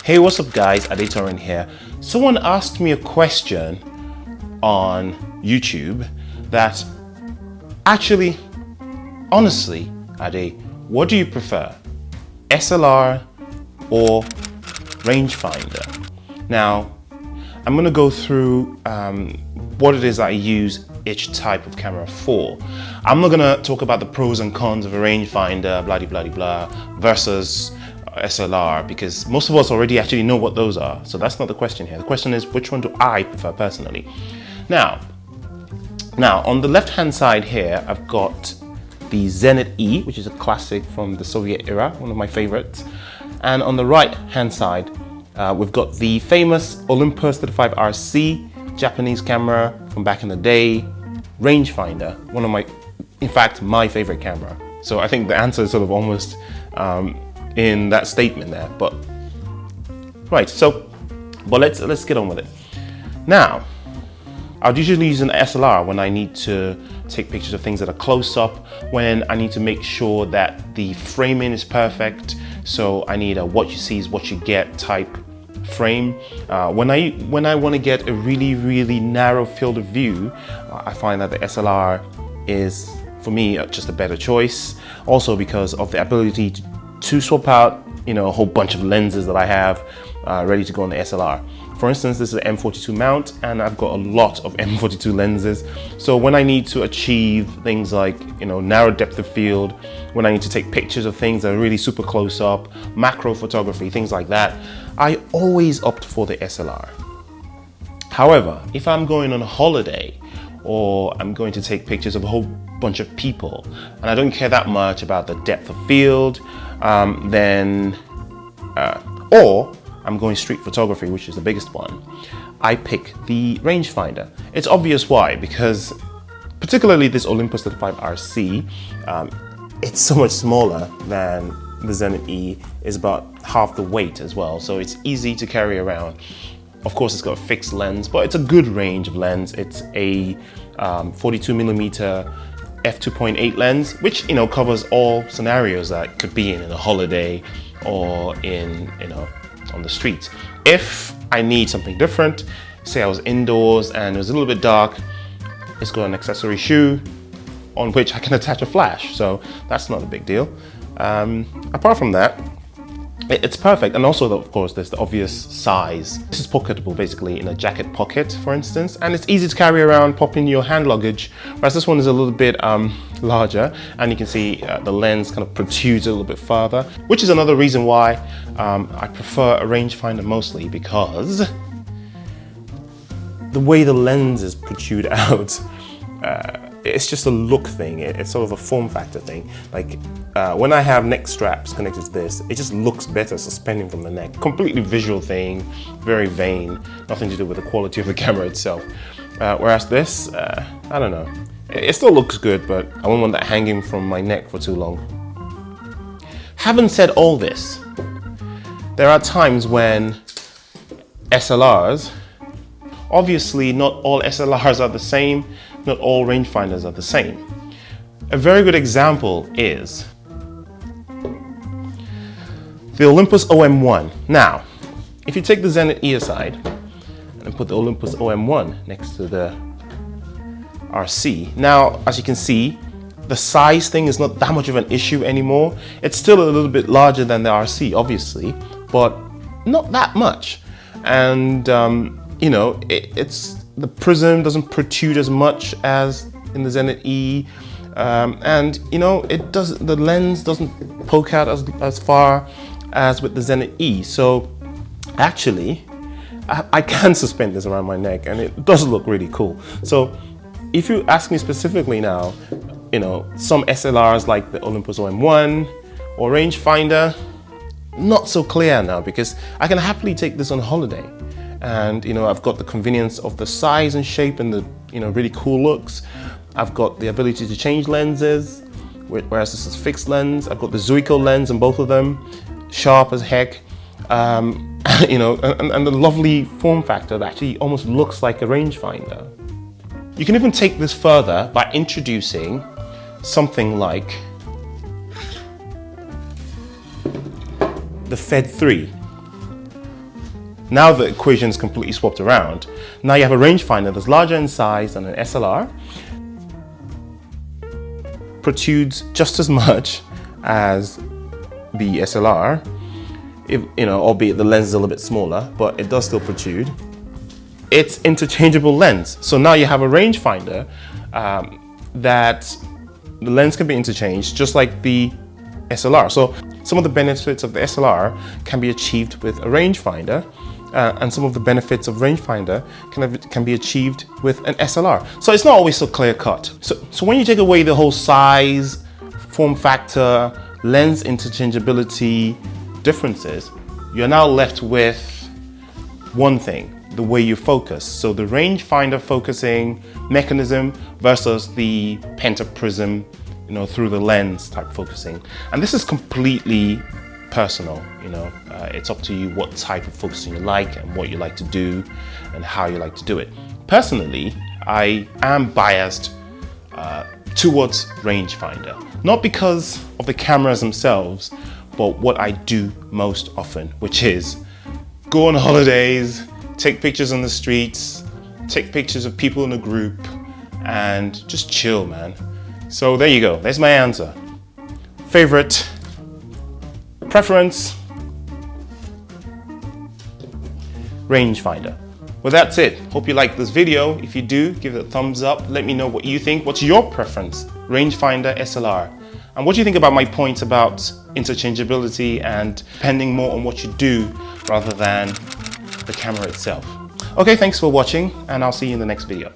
Hey, what's up guys, Adetorin here. Someone asked me a question on YouTube that actually, honestly, Ade, what do you prefer? SLR or rangefinder? Now, I'm gonna go through what it is I use each type of camera for. I'm not gonna talk about the pros and cons of a rangefinder, blah blah blah, versus SLR, because most of us already actually know what those are. So that's not the question here. The question is, which one do I prefer personally? Now on the left hand side here, I've got the Zenit-E, which is a classic from the Soviet era, one of my favorites. And on the right hand side, we've got the famous Olympus 35RC, Japanese camera from back in the day, rangefinder, one of my, in fact, my favorite camera. So I think the answer is sort of almost in that statement there, but right. But let's get on with it. Now, I'll usually use an SLR when I need to take pictures of things that are close up, when I need to make sure that the framing is perfect. So I need a what you see is what you get type frame. When I want to get a really narrow field of view, I find that the SLR is, for me, just a better choice. Also because of the ability to swap out, a whole bunch of lenses that I have ready to go on the SLR. For instance, this is an M42 mount, and I've got a lot of M42 lenses. So when I need to achieve things like, narrow depth of field, when I need to take pictures of things that are really super close up, macro photography, things like that, I always opt for the SLR. However, if I'm going on a holiday, or I'm going to take pictures of a whole bunch of people, and I don't care that much about the depth of field, or I'm going street photography, which is the biggest one, I pick the rangefinder. It's obvious why, because particularly this Olympus 35RC, it's so much smaller than the Zenit-E, is about half the weight as well, so it's easy to carry around. Of course, it's got a fixed lens, but it's a good range of lens. It's a 42mm f2.8 lens, which covers all scenarios that could be in a holiday or in on the street. If I need something different, say I was indoors and it was a little bit dark, it's got an accessory shoe on which I can attach a flash, so that's not a big deal. Apart from that, it's perfect. And also, of course, there's the obvious size. This is pocketable basically in a jacket pocket, for instance, and it's easy to carry around, pop in your hand luggage, whereas this one is a little bit larger, and you can see the lens kind of protrudes a little bit farther, which is another reason why I prefer a rangefinder mostly, because the way the lenses protrude out, it's just a look thing. It's sort of a form factor thing. Like when I have neck straps connected to this, it just looks better suspending from the neck. Completely visual thing, very vain, nothing to do with the quality of the camera itself. Whereas this, I don't know. It still looks good, but I wouldn't want that hanging from my neck for too long. Having said all this, there are times when SLRs, obviously not all SLRs are the same, not all rangefinders are the same. A very good example is the Olympus OM1. Now, if you take the Zenit-E aside and put the Olympus OM1 next to the RC, now as you can see, the size thing is not that much of an issue anymore. It's still a little bit larger than the RC, obviously, but not that much. And it's the prism doesn't protrude as much as in the Zenit-E, and the lens doesn't poke out as far as with the Zenit-E. So actually, I can suspend this around my neck, and it does look really cool. So if you ask me specifically now, some SLRs like the Olympus OM1 or rangefinder, not so clear now, because I can happily take this on holiday. And I've got the convenience of the size and shape and the really cool looks. I've got the ability to change lenses, whereas this is fixed lens. I've got the Zuiko lens in both of them, sharp as heck. And the lovely form factor that actually almost looks like a rangefinder. You can even take this further by introducing something like the VEDA 3. now the equation is completely swapped around. Now you have a rangefinder that's larger in size than an SLR, protrudes just as much as the SLR, if, albeit the lens is a little bit smaller, but it does still protrude. It's interchangeable lens. So now you have a rangefinder that the lens can be interchanged just like the SLR. So some of the benefits of the SLR can be achieved with a rangefinder, and some of the benefits of rangefinder can be achieved with an SLR. So it's not always so clear cut. So when you take away the whole size, form factor, lens interchangeability differences, you're now left with one thing: the way you focus. So the rangefinder focusing mechanism versus the pentaprism, through the lens type focusing. And this is completely personal, it's up to you what type of focusing you like and what you like to do and how you like to do it. Personally, I am biased towards rangefinder, not because of the cameras themselves, but what I do most often, which is go on holidays, take pictures on the streets, take pictures of people in a group, and just chill, man. So there you go, there's my answer. Favorite, preference, rangefinder. Well, that's it. Hope you liked this video. If you do, give it a thumbs up. Let me know what you think. What's your preference? Rangefinder, SLR? And what do you think about my point about interchangeability and depending more on what you do rather than the camera itself? Okay, thanks for watching, and I'll see you in the next video.